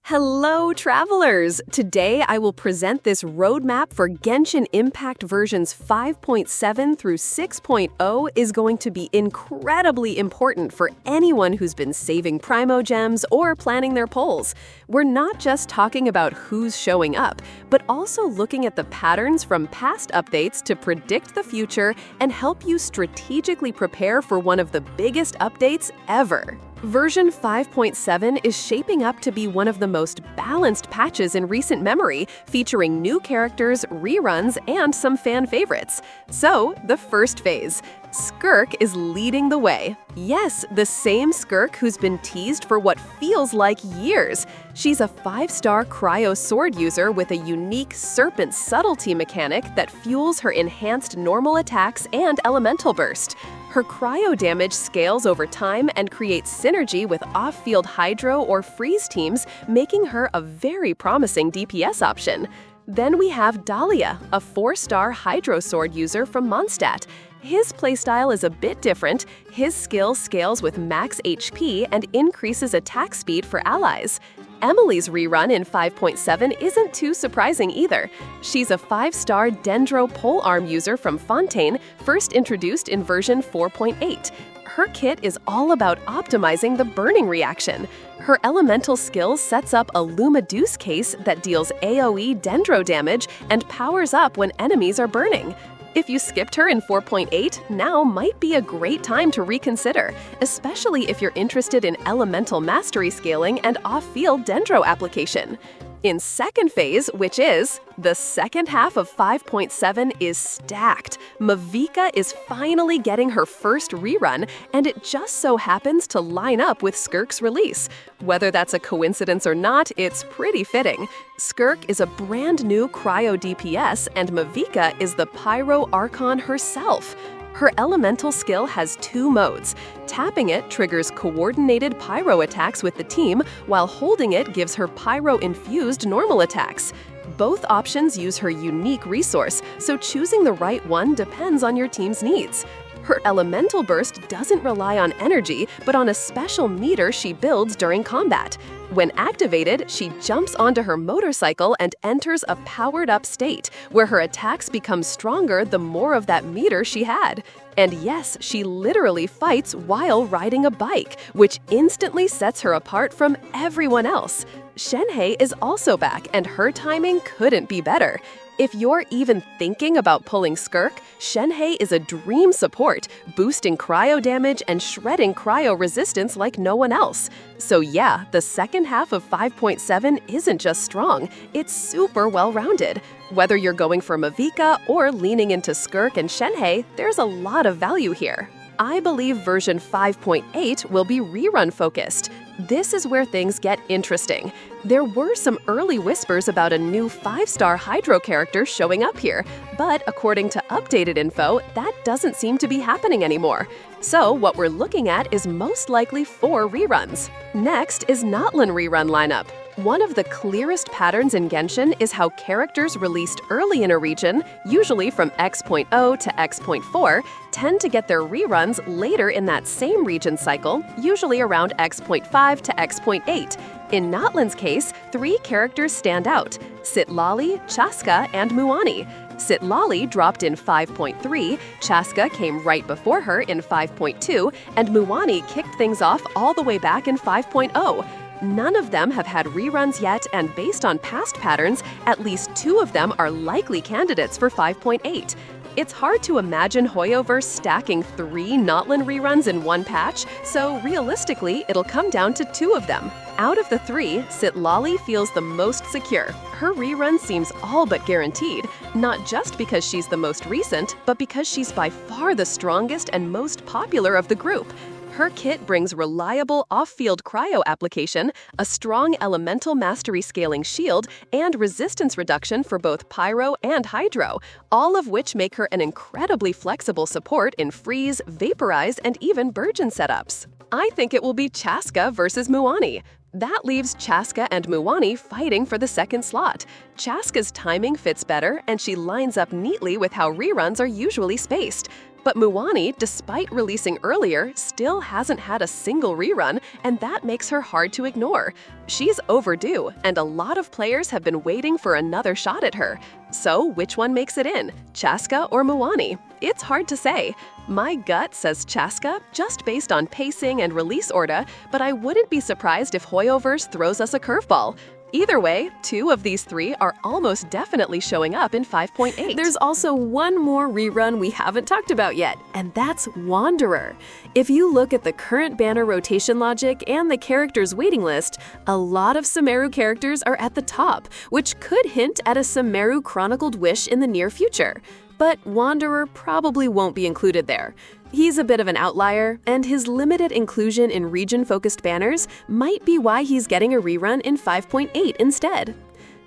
Hello, travelers! Today I will present this roadmap for Genshin Impact versions 5.7 through 6.0 is going to be incredibly important for anyone who's been saving Primogems or planning their polls. We're not just talking about who's showing up, but also looking at the patterns from past updates to predict the future and help you strategically prepare for one of the biggest updates ever. Version 5.7 is shaping up to be one of the most balanced patches in recent memory, featuring new characters, reruns, and some fan favorites. So, the first phase. SKIRK is leading the way. Yes, the same SKIRK who's been teased for what feels like years. She's a 5-star cryo sword user with a unique serpent subtlety mechanic that fuels her enhanced normal attacks and elemental burst. Her cryo damage scales over time and creates synergy with off-field hydro or freeze teams, making her a very promising DPS option. Then we have Dahlia, a 4-star hydro sword user from Mondstadt. His playstyle is a bit different. His skill scales with max HP and increases attack speed for allies. Emilie's rerun in 5.7 isn't too surprising either. She's a 5-star Dendro polearm user from Fontaine, first introduced in version 4.8. Her kit is all about optimizing the burning reaction. Her elemental skill sets up a Lumiduce case that deals AoE Dendro damage and powers up when enemies are burning. If you skipped her in 4.8, now might be a great time to reconsider, especially if you're interested in elemental mastery scaling and off-field Dendro application. In second phase, which is the second half of 5.7, is stacked. MAVUIKA is finally getting her first rerun, and it just so happens to line up with SKIRK's release. Whether that's a coincidence or not, it's pretty fitting. SKIRK is a brand new cryo DPS, and MAVUIKA is the Pyro Archon herself. Her elemental skill has 2 modes. Tapping it triggers coordinated pyro attacks with the team, while holding it gives her pyro-infused normal attacks. Both options use her unique resource, so choosing the right one depends on your team's needs. Her elemental burst doesn't rely on energy, but on a special meter she builds during combat. When activated, she jumps onto her motorcycle and enters a powered-up state, where her attacks become stronger the more of that meter she had. And yes, she literally fights while riding a bike, which instantly sets her apart from everyone else. Shenhe is also back, and her timing couldn't be better. If you're even thinking about pulling SKIRK, Shenhe is a dream support, boosting cryo damage and shredding cryo resistance like no one else. So yeah, the second half of 5.7 isn't just strong, it's super well-rounded. Whether you're going for MAVUIKA or leaning into SKIRK and Shenhe, there's a lot of value here. I believe version 5.8 will be rerun-focused. This is where things get interesting. There were some early whispers about a new 5-star Hydro character showing up here, but according to updated info, that doesn't seem to be happening anymore. So what we're looking at is most likely 4 reruns. Next is natlan rerun lineup. One of the clearest patterns in Genshin is how characters released early in a region, usually from X.0 to X.4, tend to get their reruns later in that same region cycle, usually around X.5 to X.8. In natlan's case, 3 characters stand out: Citlali, Chaska, and Muani. Citlali dropped in 5.3, Chaska came right before her in 5.2, and Muani kicked things off all the way back in 5.0. None of them have had reruns yet, and based on past patterns, at least 2 of them are likely candidates for 5.8. It's hard to imagine Hoyoverse stacking 3 natlan reruns in one patch, so realistically, it'll come down to 2 of them. Out of the 3, Citlali feels the most secure. Her rerun seems all but guaranteed, not just because she's the most recent, but because she's by far the strongest and most popular of the group. Her kit brings reliable off-field cryo application, a strong elemental mastery scaling shield, and resistance reduction for both pyro and hydro, all of which make her an incredibly flexible support in freeze, vaporize, and even burgeon setups. I think it will be Chaska versus Muani. That leaves Chaska and Muani fighting for the second slot. Chaska's timing fits better, and she lines up neatly with how reruns are usually spaced. But Muani, despite releasing earlier, still hasn't had a single rerun, and that makes her hard to ignore. She's overdue, and a lot of players have been waiting for another shot at her. So which one makes it in, Chaska or Muani? It's hard to say. My gut says Chaska, just based on pacing and release order, but I wouldn't be surprised if Hoyoverse throws us a curveball. Either way, 2 of these 3 are almost definitely showing up in 5.8. There's also one more rerun we haven't talked about yet, and that's Wanderer. If you look at the current banner rotation logic and the characters waiting list, a lot of Sumeru characters are at the top, which could hint at a Sumeru Chronicled Wish in the near future. But Wanderer probably won't be included there. He's a bit of an outlier, and his limited inclusion in region-focused banners might be why he's getting a rerun in 5.8 instead.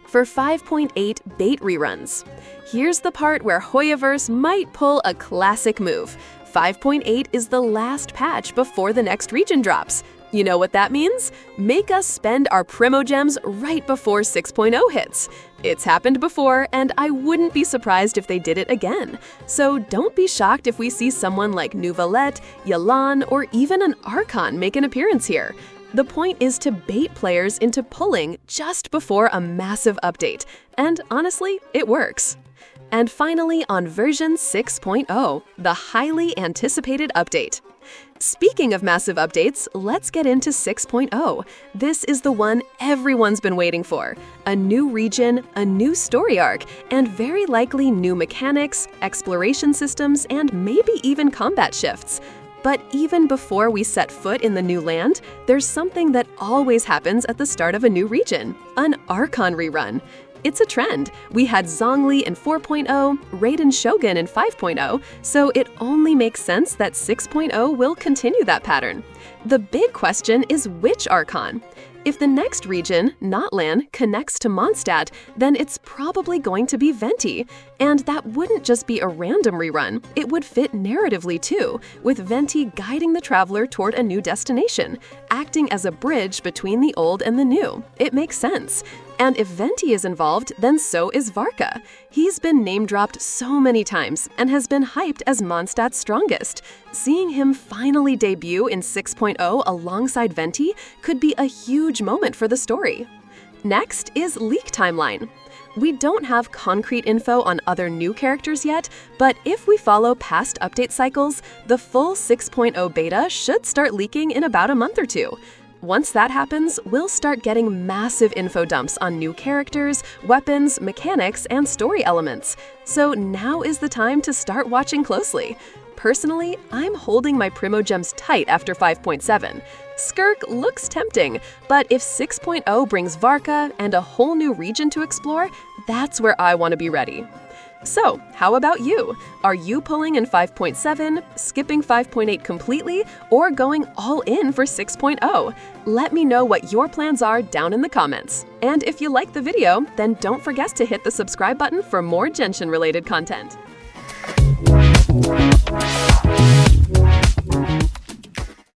For 5.8 bait reruns, here's the part where Hoyoverse might pull a classic move. 5.8 is the last patch before the next region drops. You know what that means? Make us spend our Primogems right before 6.0 hits. It's happened before, and I wouldn't be surprised if they did it again. So don't be shocked if we see someone like Nuvalette, Yalan, or even an Archon make an appearance here. The point is to bait players into pulling just before a massive update, and honestly, it works. And finally, on version 6.0, the highly anticipated update. Speaking of massive updates, let's get into 6.0. This is the one everyone's been waiting for. A new region, a new story arc, and very likely new mechanics, exploration systems, and maybe even combat shifts. But even before we set foot in the new land, there's something that always happens at the start of a new region, an Archon rerun. It's a trend. We had Zhongli in 4.0, Raiden Shogun in 5.0, so it only makes sense that 6.0 will continue that pattern. The big question is which Archon? If the next region, Natlan, connects to Mondstadt, then it's probably going to be Venti. And that wouldn't just be a random rerun, it would fit narratively too, with Venti guiding the traveler toward a new destination, acting as a bridge between the old and the new. It makes sense. And if Venti is involved, then so is VARKA. He's been name-dropped so many times and has been hyped as Mondstadt's strongest. Seeing him finally debut in 6.0 alongside Venti could be a huge moment for the story. Next is Leak Timeline. We don't have concrete info on other new characters yet, but if we follow past update cycles, the full 6.0 beta should start leaking in about a month or 2. Once that happens, we'll start getting massive info dumps on new characters, weapons, mechanics, and story elements. So now is the time to start watching closely. Personally, I'm holding my Primogems tight after 5.7. SKIRK looks tempting, but if 6.0 brings VARKA and a whole new region to explore, that's where I want to be ready. So, how about you? Are you pulling in 5.7, skipping 5.8 completely, or going all in for 6.0? Let me know what your plans are down in the comments. And if you like the video, then don't forget to hit the subscribe button for more Genshin-related content.